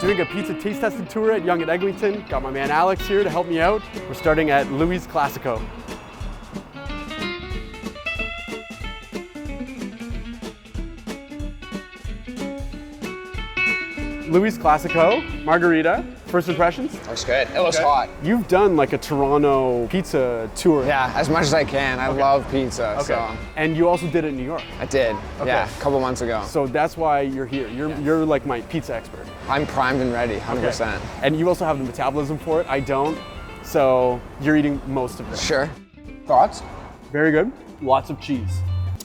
Doing a pizza taste testing tour at Yonge Eglinton. Got my man Alex here to help me out. We're starting at Louie's Classico. Louie's Classico, margarita. First impressions? Looks good. It looks hot. You've done like a Toronto pizza tour. Yeah, as much as I can. I love pizza. Okay. So. And you also did it in New York. I did. Okay. Yeah, a couple months ago. So that's why you're here. You're like my pizza expert. I'm primed and ready, 100%. Okay. And you also have the metabolism for it. I don't. So you're eating most of it. Sure. Thoughts? Very good. Lots of cheese,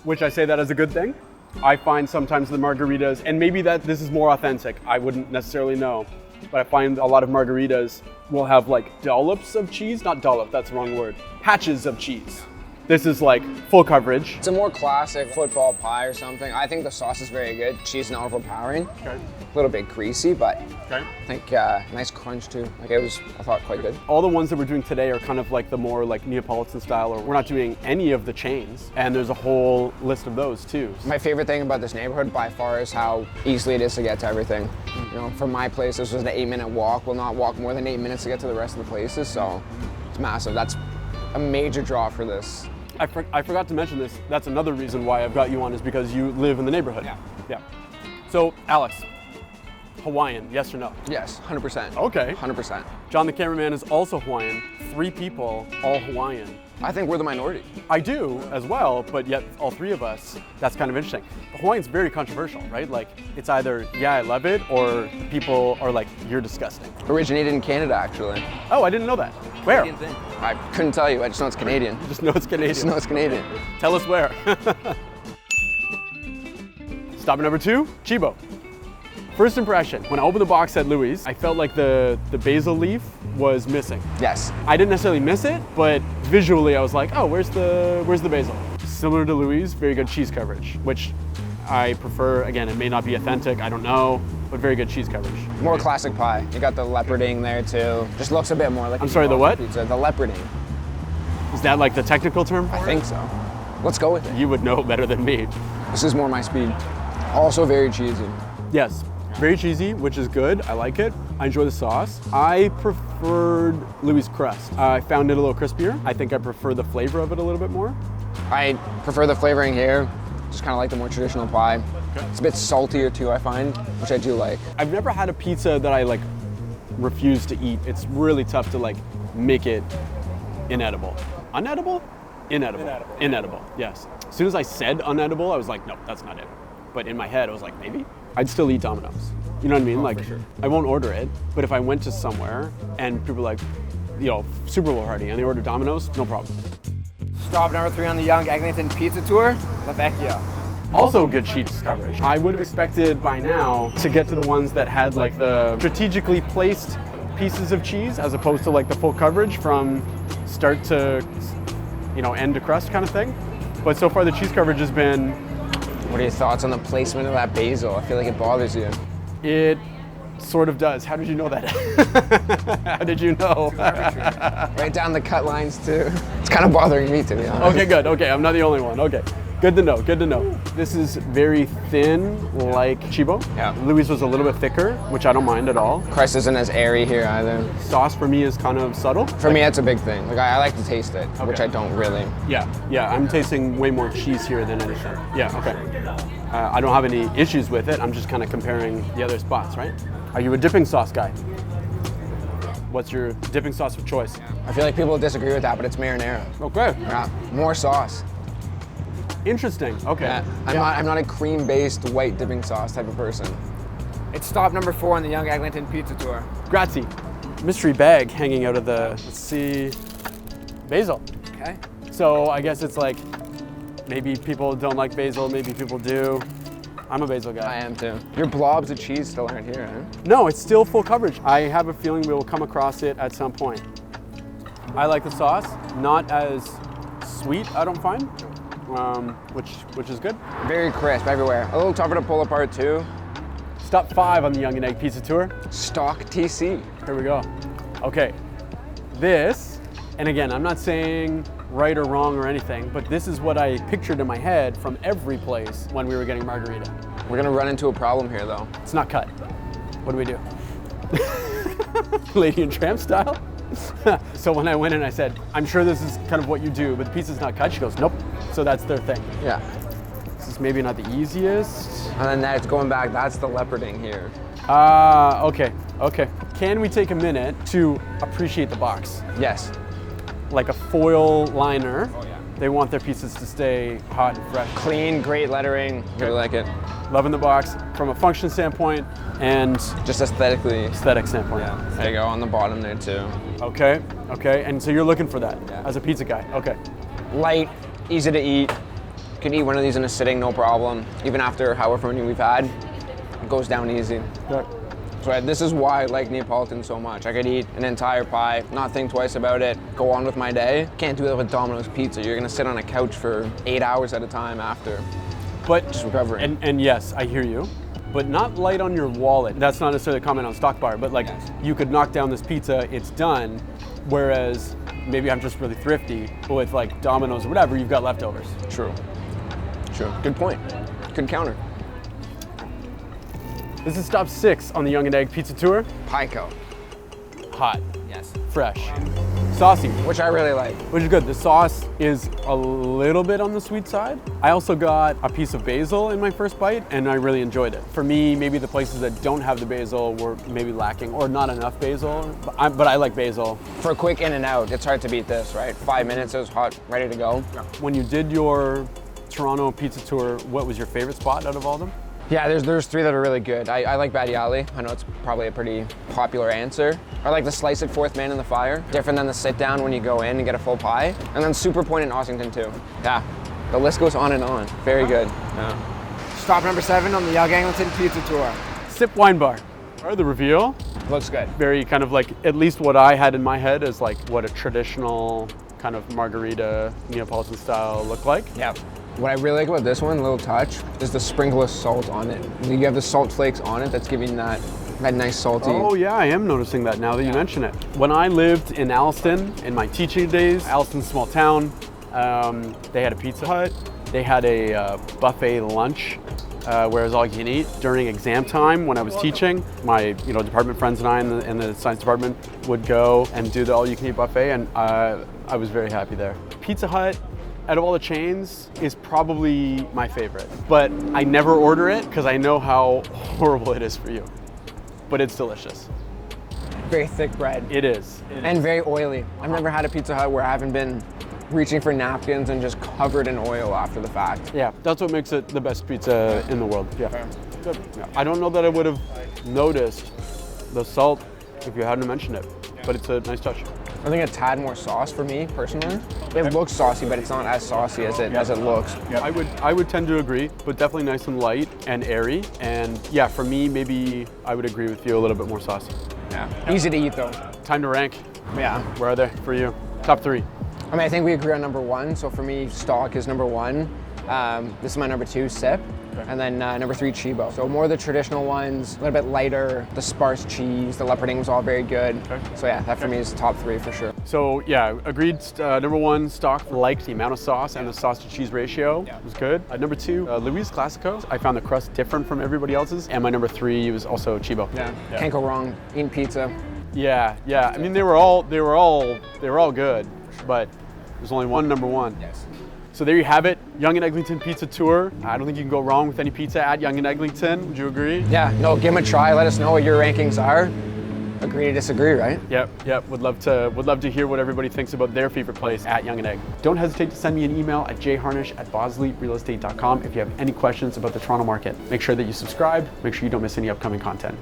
which I say that as a good thing. I find sometimes the margaritas, and maybe that this is more authentic, I wouldn't necessarily know, but I find a lot of margaritas will have like dollops of cheese, not dollop, that's the wrong word, patches of cheese. This is like full coverage. It's a more classic football pie or something. I think the sauce is very good. Cheese is not overpowering. Okay. A little bit greasy, but okay. I think nice crunch too. Like I thought quite good. All the ones that we're doing today are kind of like the more like Neapolitan style, or we're not doing any of the chains. And there's a whole list of those too. My favorite thing about this neighborhood by far is how easily it is to get to everything. You know, from my place, this was an 8-minute walk. We'll not walk more than 8 minutes to get to the rest of the places, so it's massive. That's a major draw for this. I forgot to mention this. That's another reason why I've got you on, is because you live in the neighborhood. Yeah. So, Alex, Hawaiian, yes or no? Yes, 100%. Okay. 100%. John, the cameraman, is also Hawaiian. 3 people, all Hawaiian. I think we're the minority. I do as well, but yet all 3 of us, that's kind of interesting. Hawaiian's very controversial, right? Like, it's either, yeah, I love it, or people are like, you're disgusting. Originated in Canada, actually. Oh, I didn't know that. Where? I couldn't tell you, I just know it's Canadian. You just know it's Canadian. Just know it's Canadian. Tell us where. Stop number 2, Cibo. First impression, when I opened the box at Louie's, I felt like the basil leaf was missing. Yes. I didn't necessarily miss it, but visually I was like, oh, where's the basil? Similar to Louie's, very good cheese coverage, which I prefer. Again, it may not be authentic, I don't know, but very good cheese coverage. More classic pie. You got the leoparding there too. Just looks a bit more like I'm sorry, the what? Pizza. The leoparding. Is that like the technical term for it? I think so. Let's go with it. You would know better than me. This is more my speed. Also very cheesy. Yes. Very cheesy, which is good. I like it. I enjoy the sauce. I preferred Louie's crust. I found it a little crispier. I think I prefer the flavor of it a little bit more. I prefer the flavoring here. Just kind of like the more traditional pie. Okay. It's a bit saltier too, I find, which I do like. I've never had a pizza that I like refuse to eat. It's really tough to like make it inedible. Unedible? Inedible. Inedible, yes. As soon as I said unedible, I was like, no, that's not it. But in my head, I was like, maybe? I'd still eat Domino's. You know what I mean? Like, sure. I won't order it, but if I went to somewhere and people were like, you know, Super Bowl party, and they ordered Domino's, no problem. Stop number 3 on the Yonge Eglinton pizza tour, Vecchia. Also good cheese coverage. I would have expected by now to get to the ones that had like the strategically placed pieces of cheese, as opposed to like the full coverage from start to, you know, end to crust kind of thing. But so far the cheese coverage has been. What are your thoughts on the placement of that basil? I feel like it bothers you. It sort of does. How did you know that? How did you know? Right down the cut lines too. It's kind of bothering me, to be honest. Okay, good. Okay, I'm not the only one. Okay. Good to know, good to know. This is very thin, like Cibo. Yeah. Louie's was a little bit thicker, which I don't mind at all. Crust isn't as airy here either. Sauce for me is kind of subtle. For me, that's a big thing. Like I like to taste it, which I don't really. Yeah, I'm tasting way more cheese here than anything. Yeah, okay. I don't have any issues with it. I'm just kind of comparing the other spots, right? Are you a dipping sauce guy? What's your dipping sauce of choice? I feel like people disagree with that, but it's marinara. Okay. Yeah, more sauce. Interesting. Okay. Yeah. I'm not a cream-based white dipping sauce type of person. It's stop number 4 on the Yonge Eglinton pizza tour. Grazie. Mystery bag hanging out of the, let's see, basil. Okay. So I guess it's like, maybe people don't like basil, maybe people do. I'm a basil guy. I am too. Your blobs of cheese still aren't here, huh? No, it's still full coverage. I have a feeling we will come across it at some point. I like the sauce, not as sweet, I don't find. Which is good. Very crisp everywhere. A little tougher to pull apart too. Stop 5 on the Yonge Egg Pizza Tour. Stock TC. Here we go. Okay, this, and again, I'm not saying right or wrong or anything, but this is what I pictured in my head from every place when we were getting margarita. We're gonna run into a problem here though. It's not cut. What do we do? Lady and Tramp style. So when I went in, I said, I'm sure this is kind of what you do, but the pizza's not cut. She goes, nope. So that's their thing. Yeah. This is maybe not the easiest. And then that's going back, that's the leoparding here. Okay. Can we take a minute to appreciate the box? Yes. Like a foil liner. Oh, yeah. They want their pizzas to stay hot and fresh. Clean, great lettering. Really like it. Loving the box from a function standpoint and just aesthetically. Aesthetic standpoint. Yeah. There you go, on the bottom there too. Okay. And so you're looking for that as a pizza guy. Okay. Light, easy to eat. You can eat one of these in a sitting, no problem. Even after however many we've had, it goes down easy. Yeah. So this is why I like Neapolitan so much. I could eat an entire pie, not think twice about it, go on with my day. Can't do that with Domino's pizza. You're gonna sit on a couch for 8 hours at a time after. But just recovering. And yes, I hear you, but not light on your wallet. That's not necessarily a comment on Stock Bar, but like you could knock down this pizza, it's done. Whereas maybe I'm just really thrifty, but with like Domino's or whatever, you've got leftovers. True. Good point. Good counter. This is stop 6 on the Yonge Egg Pizza Tour. Pico. Hot. Yes. Fresh. Saucy. Which I really like. Which is good. The sauce is a little bit on the sweet side. I also got a piece of basil in my first bite and I really enjoyed it. For me, maybe the places that don't have the basil were maybe lacking or not enough basil, but I like basil. For a quick in and out, it's hard to beat this, right? 5 minutes, it was hot, ready to go. When you did your Toronto pizza tour, what was your favorite spot out of all of them? Yeah, there's 3 that are really good. I like Battiali. I know it's probably a pretty popular answer. I like the slice it fourth man in the fire. Different than the sit down when you go in and get a full pie. And then Super Point in Ossington too. Yeah, the list goes on and on. Very good. Yeah. Stop number 7 on the Yonge Eglinton Pizza Tour. Sip Wine Bar. Or the reveal. Looks good. Very kind of like, at least what I had in my head is like what a traditional kind of margarita Neapolitan style looked like. Yeah. What I really like about this one, little touch, is the sprinkle of salt on it. You have the salt flakes on it that's giving that nice salty. Oh yeah, I am noticing that now that you mention it. When I lived in Alliston in my teaching days, Alliston's a small town, they had a Pizza Hut. They had a buffet lunch where it was all you can eat. During exam time when I was teaching, my department friends and I in the science department would go and do the all you can eat buffet, and I was very happy there. Pizza Hut, out of all the chains, is probably my favorite. But I never order it because I know how horrible it is for you. But it's delicious. Very thick bread. It is. And very oily. I've never had a Pizza Hut where I haven't been reaching for napkins and just covered in oil after the fact. Yeah, that's what makes it the best pizza in the world. Yeah. Good. Yeah. I don't know that I would have noticed the salt if you hadn't mentioned it, but it's a nice touch. I think a tad more sauce for me personally. It looks saucy, but it's not as saucy as it looks. I would tend to agree, but definitely nice and light and airy. And yeah, for me, maybe I would agree with you, a little bit more saucy. Yeah. Easy to eat though. Time to rank. Yeah. Where are they for you? Top 3. I mean, I think we agree on number 1. So for me, stock is number 1. This is my number 2, Sip. Okay. And then number 3, Cibo. So more of the traditional ones, a little bit lighter, the sparse cheese, the leoparding was all very good. Okay. So yeah, that for me is top 3 for sure. So yeah, agreed. Number 1, stock, liked the amount of sauce and the sauce to cheese ratio. It was good. Number 2, Louie's Classico. I found the crust different from everybody else's. And my number 3 was also Cibo. Yeah. Can't go wrong eating pizza. Yeah. I mean, they were all good, but there's only one number 1. Yes. So there you have it, Yonge Eglinton Pizza Tour. I don't think you can go wrong with any pizza at Yonge Eglinton. Would you agree? Yeah, no, give them a try. Let us know what your rankings are. Agree to disagree, right? Yep. Would love to hear what everybody thinks about their favorite place at Yonge Egg. Don't hesitate to send me an email at jharnish@bosleyrealestate.com if you have any questions about the Toronto market. Make sure that you subscribe. Make sure you don't miss any upcoming content.